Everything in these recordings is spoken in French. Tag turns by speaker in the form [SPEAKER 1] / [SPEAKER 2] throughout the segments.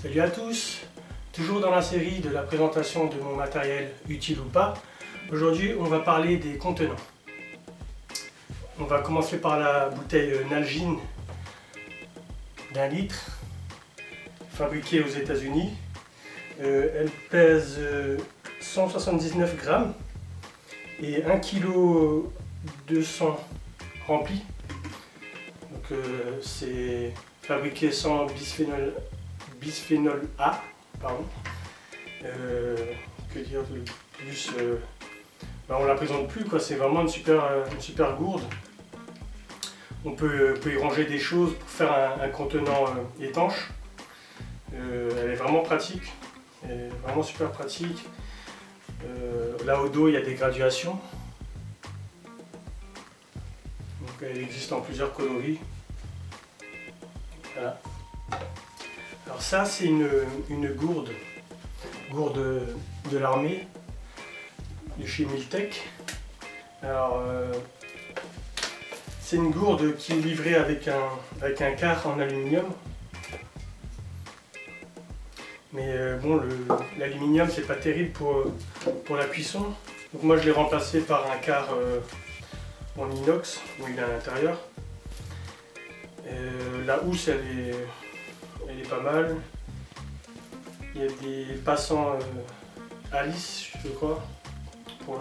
[SPEAKER 1] Salut à tous, toujours dans la série de la présentation de mon matériel utile ou pas. Aujourd'hui on va parler des contenants. On va commencer par la bouteille Nalgene d'1 litre, fabriquée aux États-Unis. Elle pèse 179 grammes et 1 kg 200 rempli. Donc c'est fabriqué sans bisphénol A, pardon. Que dire de plus, on la présente plus quoi, c'est vraiment une super gourde. On peut y ranger des choses pour faire un contenant étanche. Elle est vraiment pratique, elle est vraiment super pratique. Là au dos il y a des graduations. Donc elle existe en plusieurs coloris. Voilà. Alors ça c'est une gourde de l'armée de chez Miltech. Alors c'est une gourde qui est livrée avec un quart en aluminium. Mais bon, l'aluminium c'est pas terrible pour la cuisson. Donc moi je l'ai remplacé par un quart en inox où il est à l'intérieur. La housse elle est pas mal. Il y a des passants à lisse, je crois, pour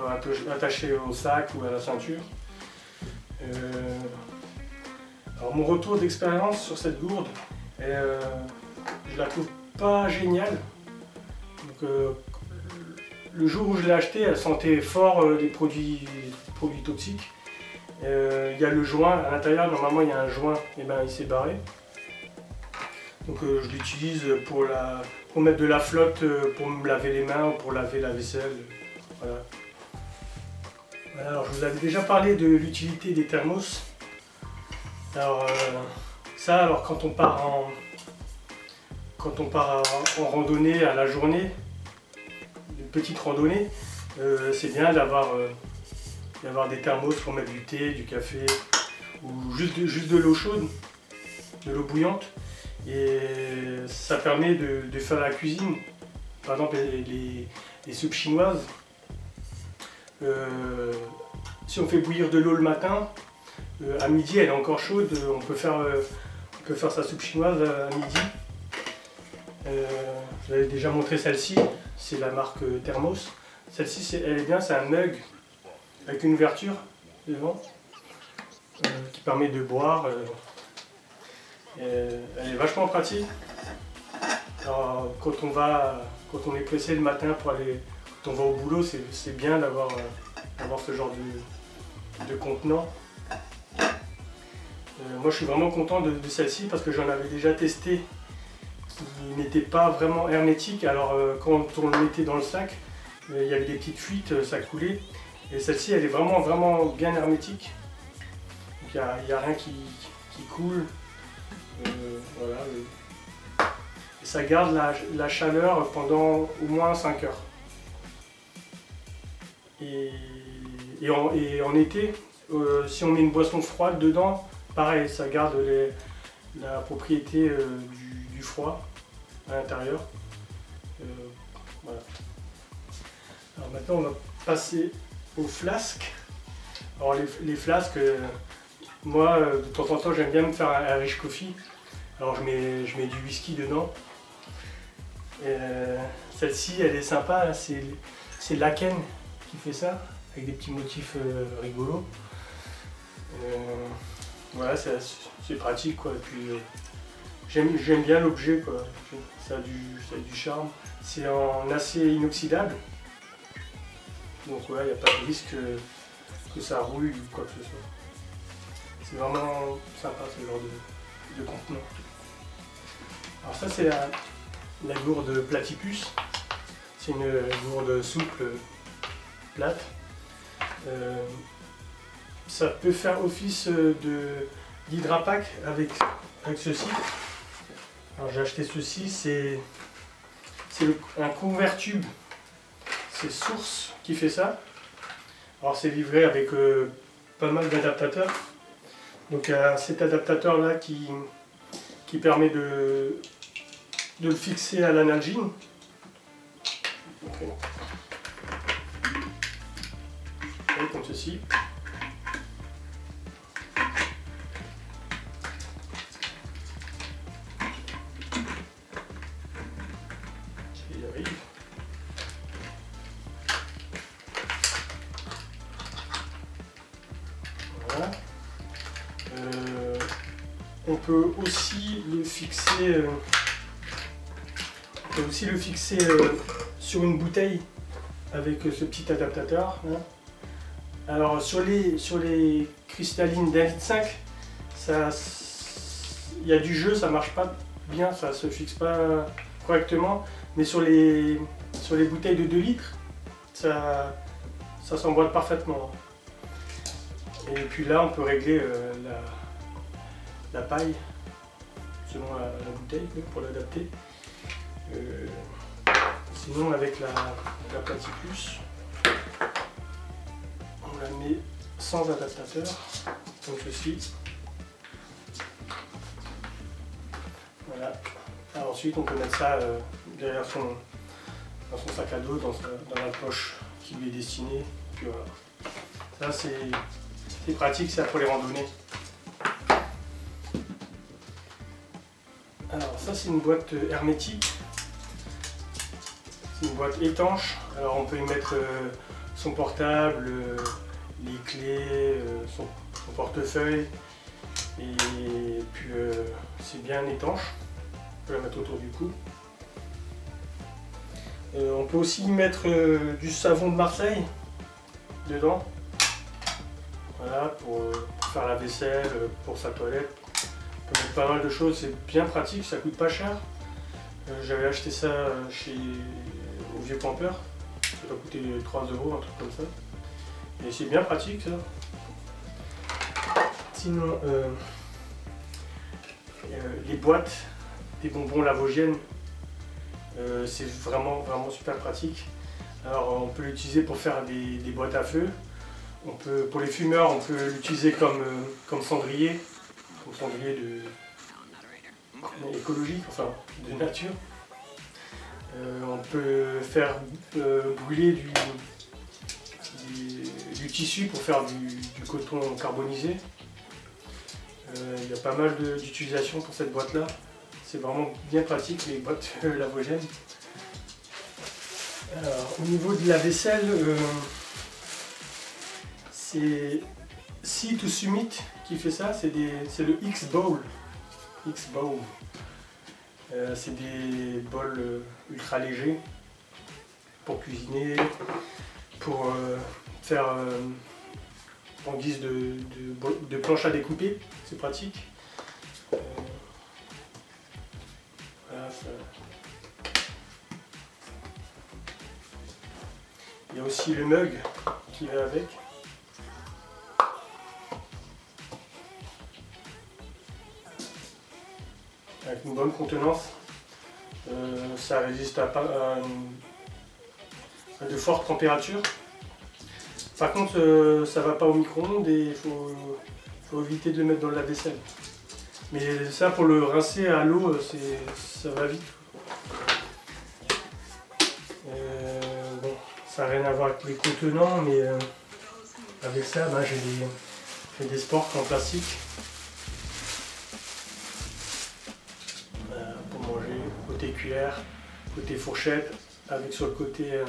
[SPEAKER 1] attacher au sac ou à la ceinture. Alors mon retour d'expérience sur cette gourde, je la trouve pas géniale. Donc, le jour où je l'ai achetée, elle sentait fort les produits toxiques. Il y a le joint à l'intérieur, normalement il y a un joint, et ben il s'est barré. Donc je l'utilise pour mettre de la flotte, pour me laver les mains ou pour laver la vaisselle. Voilà. Alors je vous avais déjà parlé de l'utilité des thermos. Alors quand on part en randonnée à la journée, une petite randonnée, c'est bien d'avoir des thermos pour mettre du thé, du café ou juste de l'eau chaude, de l'eau bouillante. Et ça permet de faire la cuisine. Par exemple les soupes chinoises, si on fait bouillir de l'eau le matin, à midi elle est encore chaude, on peut faire sa soupe chinoise à midi. Je vous avais déjà montré celle-ci, c'est la marque Thermos. Celle-ci elle est bien, c'est un mug avec une ouverture devant qui permet de boire. Elle est vachement pratique. Alors, quand on est pressé le matin quand on va au boulot, c'est bien d'avoir ce genre de contenant. Moi je suis vraiment content de celle-ci parce que j'en avais déjà testé qui n'était pas vraiment hermétique. Alors quand on le mettait dans le sac, il y avait des petites fuites, ça coulait. Et celle-ci elle est vraiment bien hermétique. Donc il n'y a rien qui coule. Voilà. Et ça garde la chaleur pendant au moins 5 heures. Et en été, si on met une boisson froide dedans, pareil, ça garde la propriété du froid à l'intérieur. Voilà. Alors maintenant on va passer aux flasques. Alors les flasques, moi de temps en temps j'aime bien me faire un Irish Coffee. Alors je mets du whisky dedans. Celle-ci elle est sympa, c'est Laken qui fait ça, avec des petits motifs rigolos. Voilà, c'est pratique quoi. Et puis j'aime bien l'objet quoi. Ça a du charme. C'est en acier inoxydable. Donc voilà, il n'y a pas de risque que ça rouille ou quoi que ce soit. C'est vraiment sympa ce genre de contenant. Alors ça c'est la gourde Platypus. C'est une gourde souple, plate. Ça peut faire office d'hydrapack avec ceci. Alors j'ai acheté ceci, c'est un Convertube. C'est Source qui fait ça. Alors c'est livré avec pas mal d'adaptateurs. Donc il y a cet adaptateur là qui permet de le fixer à l'analgine. Okay. Comme ceci. J'y arrive. Voilà. On peut aussi le fixer. Sur une bouteille avec ce petit adaptateur. Hein. Alors sur les cristallines d'1,5 litre, il y a du jeu, ça marche pas bien, ça se fixe pas correctement. Mais sur les bouteilles de 2 litres, ça s'emboîte parfaitement. Et puis là, on peut régler la paille selon la bouteille pour l'adapter. Sinon, avec la Platypus, on la met sans adaptateur, comme ceci. Voilà. Alors ensuite, on peut mettre ça derrière dans son sac à dos, dans la poche qui lui est destinée. Puis voilà. Ça, c'est pratique, ça pour les randonnées. Alors ça, c'est une boîte hermétique. C'est une boîte étanche. Alors on peut y mettre son portable, les clés, son portefeuille. Et puis c'est bien étanche. On peut la mettre autour du cou. On peut aussi y mettre du savon de Marseille dedans. Voilà, pour faire la vaisselle, pour sa toilette. On peut mettre pas mal de choses, c'est bien pratique, ça coûte pas cher. J'avais acheté ça au Vieux Campeur. Ça doit coûter 3 €, un truc comme ça. Et c'est bien pratique ça. Sinon, les boîtes des bonbons Lavoisienne, c'est vraiment super pratique. Alors on peut l'utiliser pour faire des boîtes à feu. Pour les fumeurs, on peut l'utiliser comme cendrier. Comme cendrier écologique, enfin de nature. On peut faire brûler du tissu pour faire du coton carbonisé. Il y a pas mal d'utilisations pour cette boîte là. C'est vraiment bien pratique les boîtes Lavoisienne. Alors, au niveau de la vaisselle, c'est Sea to Summit qui fait ça, c'est le X-Bowl. C'est des bols ultra légers pour cuisiner, pour faire en guise de planche à découper, c'est pratique. Voilà, ça. Il y a aussi le mug qui va avec. Avec une bonne contenance, ça résiste à de fortes températures. Par contre, ça va pas au micro-ondes et il faut éviter de le mettre dans le lave-vaisselle. Mais ça, pour le rincer à l'eau, ça va vite. Bon, ça n'a rien à voir avec les contenants, mais avec ça, j'ai des sports en plastique. Pour manger, côté cuillère, côté fourchette, avec sur le côté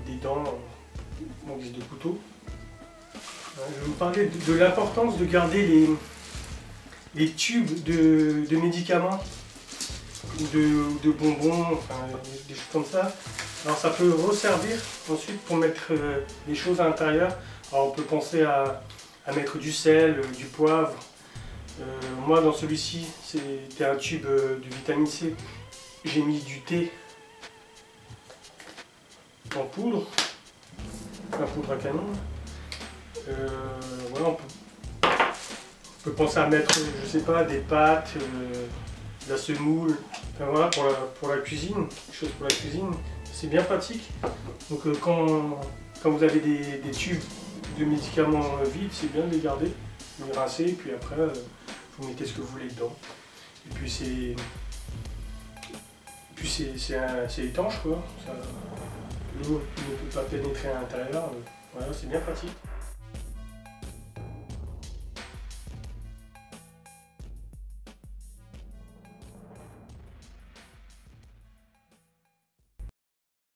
[SPEAKER 1] des dents en guise de couteau. Je vais vous parler de l'importance de garder les tubes de médicaments ou de bonbons, enfin, des choses comme ça. Alors ça peut resservir ensuite pour mettre des choses à l'intérieur. Alors on peut penser à mettre du sel, du poivre. Moi dans celui-ci c'était un tube de vitamine C. J'ai mis du thé en poudre, la poudre à canon. Voilà, on peut penser à mettre, je sais pas, des pâtes, de la semoule, enfin voilà, pour la cuisine, des choses pour la cuisine. C'est bien pratique. Donc quand vous avez des tubes de médicaments vides, c'est bien de les garder, de les rincer, et puis après vous mettez ce que vous voulez dedans. Et puis Puis c'est étanche quoi, l'eau ne peut pas pénétrer à l'intérieur, voilà, c'est bien pratique.